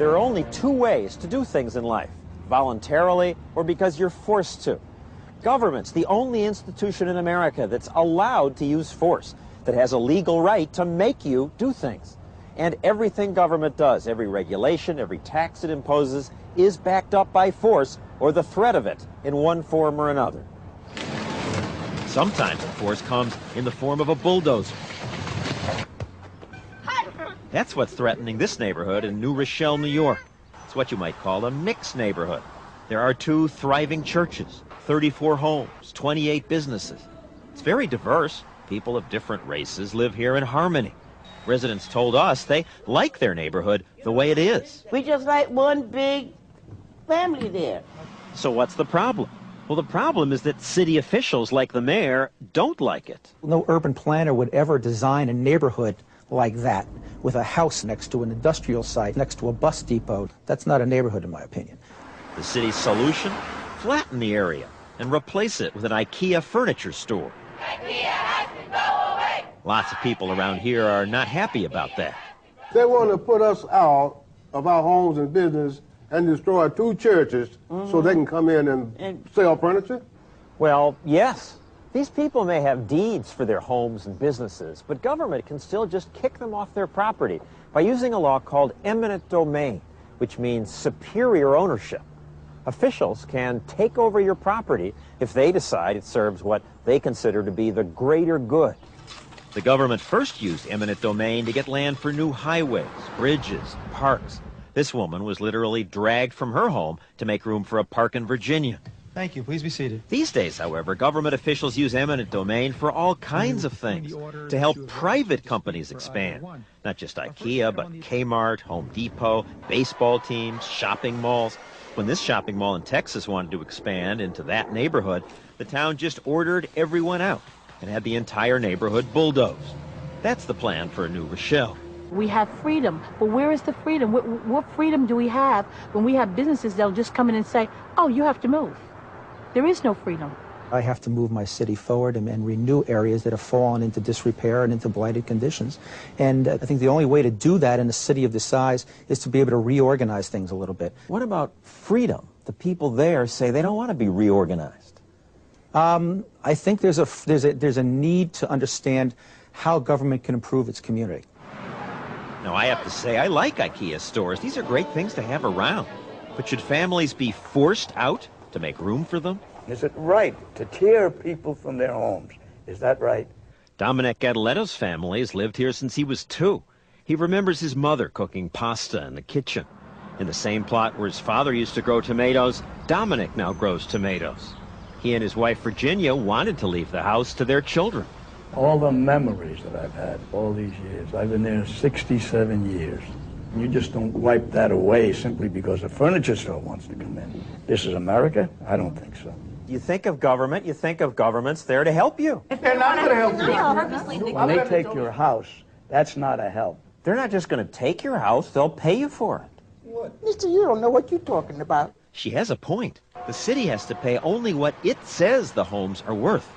There are only two ways to do things in life: voluntarily or because you're forced to. Government's the only institution in America that's allowed to use force, that has a legal right to make you do things. And everything government does, every regulation, every tax it imposes, is backed up by force or the threat of it in one form or another. Sometimes the force comes in the form of a bulldozer. That's what's threatening this neighborhood in New Rochelle, New York. It's what you might call a mixed neighborhood. There are 2 thriving churches, 34 homes, 28 businesses. It's very diverse. People of different races live here in harmony. Residents told us they like their neighborhood the way it is. We just like one big family there. So what's the problem? Well, the problem is that city officials like the mayor don't like it. No urban planner would ever design a neighborhood like that, with a house next to an industrial site, next to a bus depot. That's not a neighborhood, in my opinion. The city's solution? Flatten the area and replace it with an IKEA furniture store. IKEA has to go away. Lots of people around here are not happy about that. They want to put us out of our homes and business and destroy 2 churches so they can come in and sell furniture? Well, yes. These people may have deeds for their homes and businesses, but government can still just kick them off their property by using a law called eminent domain, which means superior ownership. Officials can take over your property if they decide it serves what they consider to be the greater good. The government first used eminent domain to get land for new highways, bridges, parks. This woman was literally dragged from her home to make room for a park in Virginia. Thank you. Please be seated. These days, however, government officials use eminent domain for all kinds of things, to help private companies expand. Not just IKEA, but Kmart, Home Depot, baseball teams, shopping malls. When this shopping mall in Texas wanted to expand into that neighborhood, the town just ordered everyone out and had the entire neighborhood bulldozed. That's the plan for New Rochelle. We have freedom, but where is the freedom? What freedom do we have when we have businesses that'll just come in and say, oh, you have to move? There is no freedom. I have to move my city forward and renew areas that have fallen into disrepair and into blighted conditions. And I think the only way to do that in a city of this size is to be able to reorganize things a little bit. What about freedom? The people there say they don't want to be reorganized. I think there's a need to understand how government can improve its community. Now, I have to say, I like IKEA stores. These are great things to have around. But should families be forced out to make room for them? Is it right to tear people from their homes? Is that right? Dominic Gadaletto's family has lived here since he was 2. He remembers his mother cooking pasta in the kitchen. In the same plot where his father used to grow tomatoes, Dominic now grows tomatoes. He and his wife Virginia wanted to leave the house to their children. All the memories that I've had all these years. I've been there 67 years. You just don't wipe that away simply because a furniture store wants to come in. This is America? I don't think so. You think of government, you think of government's there to help you. They're not going to help you. When they take your house, that's not a help. They're not just going to take your house, they'll pay you for it. What? Mister, you don't know what you're talking about. She has a point. The city has to pay only what it says the homes are worth.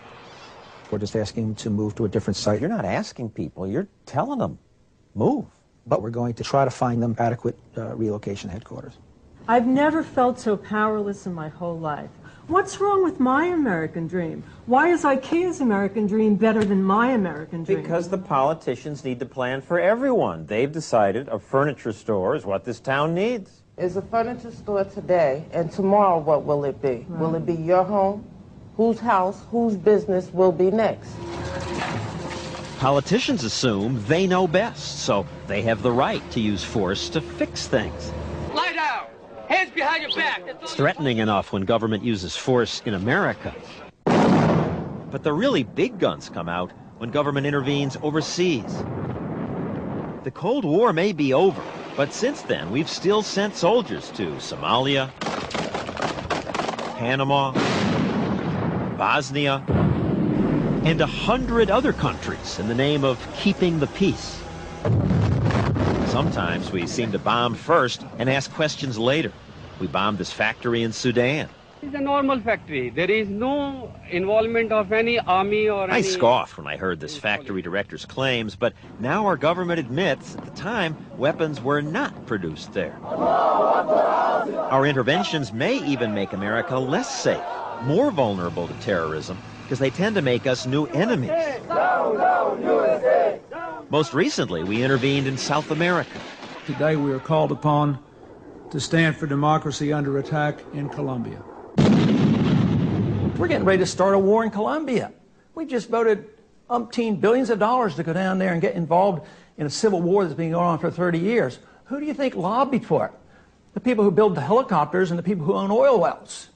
We're just asking them to move to a different site. You're not asking people, you're telling them, move. But we're going to try to find them adequate relocation headquarters. I've never felt so powerless in my whole life. What's wrong with my American dream? Why is IKEA's American dream better than my American dream? Because the politicians need to plan for everyone. They've decided a furniture store is what this town needs. It's a furniture store today, and tomorrow what will it be? Right. Will it be your home? Whose house, whose business will be next? Politicians assume they know best, so they have the right to use force to fix things. Lie down! Hands behind your back! It's threatening enough when government uses force in America. But the really big guns come out when government intervenes overseas. The Cold War may be over, but since then we've still sent soldiers to Somalia, Panama, Bosnia, and 100 other countries in the name of keeping the peace. Sometimes we seem to bomb first and ask questions later. We bombed this factory in Sudan. It's a normal factory. There is no involvement of any army or I any... scoffed when I heard this factory director's claims, but now our government admits at the time weapons were not produced there. Our interventions may even make America less safe, more vulnerable to terrorism, because they tend to make us new enemies. Most recently, we intervened in South America. Today we are called upon to stand for democracy under attack in Colombia. We're getting ready to start a war in Colombia. We just voted umpteen billions of dollars to go down there and get involved in a civil war that's been going on for 30 years. Who do you think lobbied for it? The people who build the helicopters and the people who own oil wells.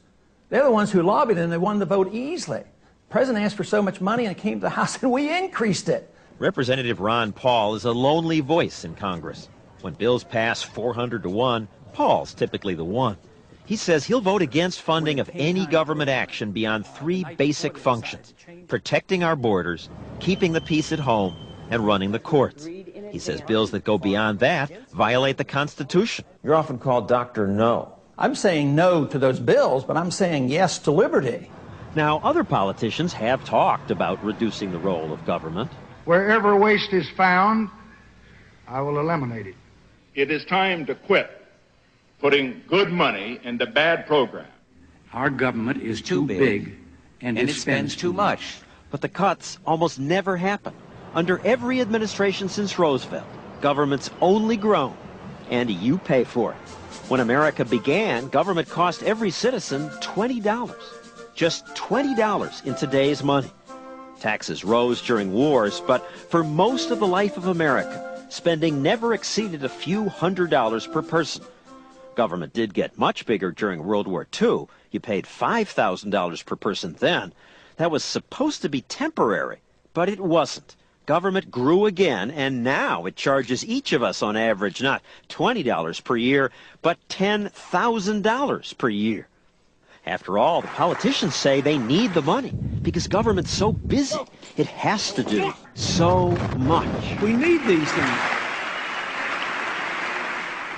They're the ones who lobbied and they won the vote easily. The president asked for so much money and it came to the House and we increased it. Representative Ron Paul is a lonely voice in Congress. When bills pass 400 to 1, Paul's typically the one. He says he'll vote against funding of any government action beyond 3 basic functions: protecting our borders, keeping the peace at home, and running the courts. He says bills that go beyond that violate the Constitution. You're often called Dr. No. I'm saying no to those bills, but I'm saying yes to liberty. Now, other politicians have talked about reducing the role of government. Wherever waste is found, I will eliminate it. It is time to quit putting good money into bad programs. Our government is too big and it spends too much. But the cuts almost never happen. Under every administration since Roosevelt, government's only grown, and you pay for it. When America began, government cost every citizen $20. Just $20 in today's money. Taxes rose during wars, but for most of the life of America, spending never exceeded a few $100s per person. Government did get much bigger during World War II. You paid $5,000 per person then. That was supposed to be temporary, but it wasn't. Government grew again, and now it charges each of us on average not $20 per year, but $10,000 per year. After all, the politicians say they need the money because government's so busy. It has to do so much. We need these things.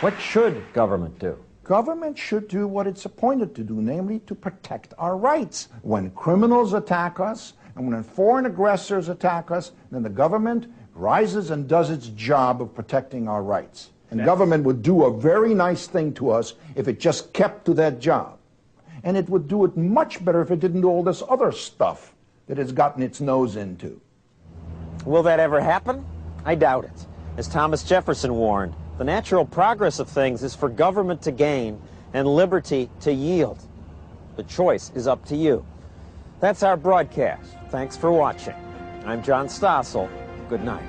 What should government do? Government should do what it's appointed to do, namely to protect our rights. When criminals attack us and when foreign aggressors attack us, then the government rises and does its job of protecting our rights. And government would do a very nice thing to us if it just kept to that job. And it would do it much better if it didn't do all this other stuff that it's gotten its nose into. Will that ever happen? I doubt it. As Thomas Jefferson warned, the natural progress of things is for government to gain and liberty to yield. The choice is up to you. That's our broadcast. Thanks for watching. I'm John Stossel. Good night.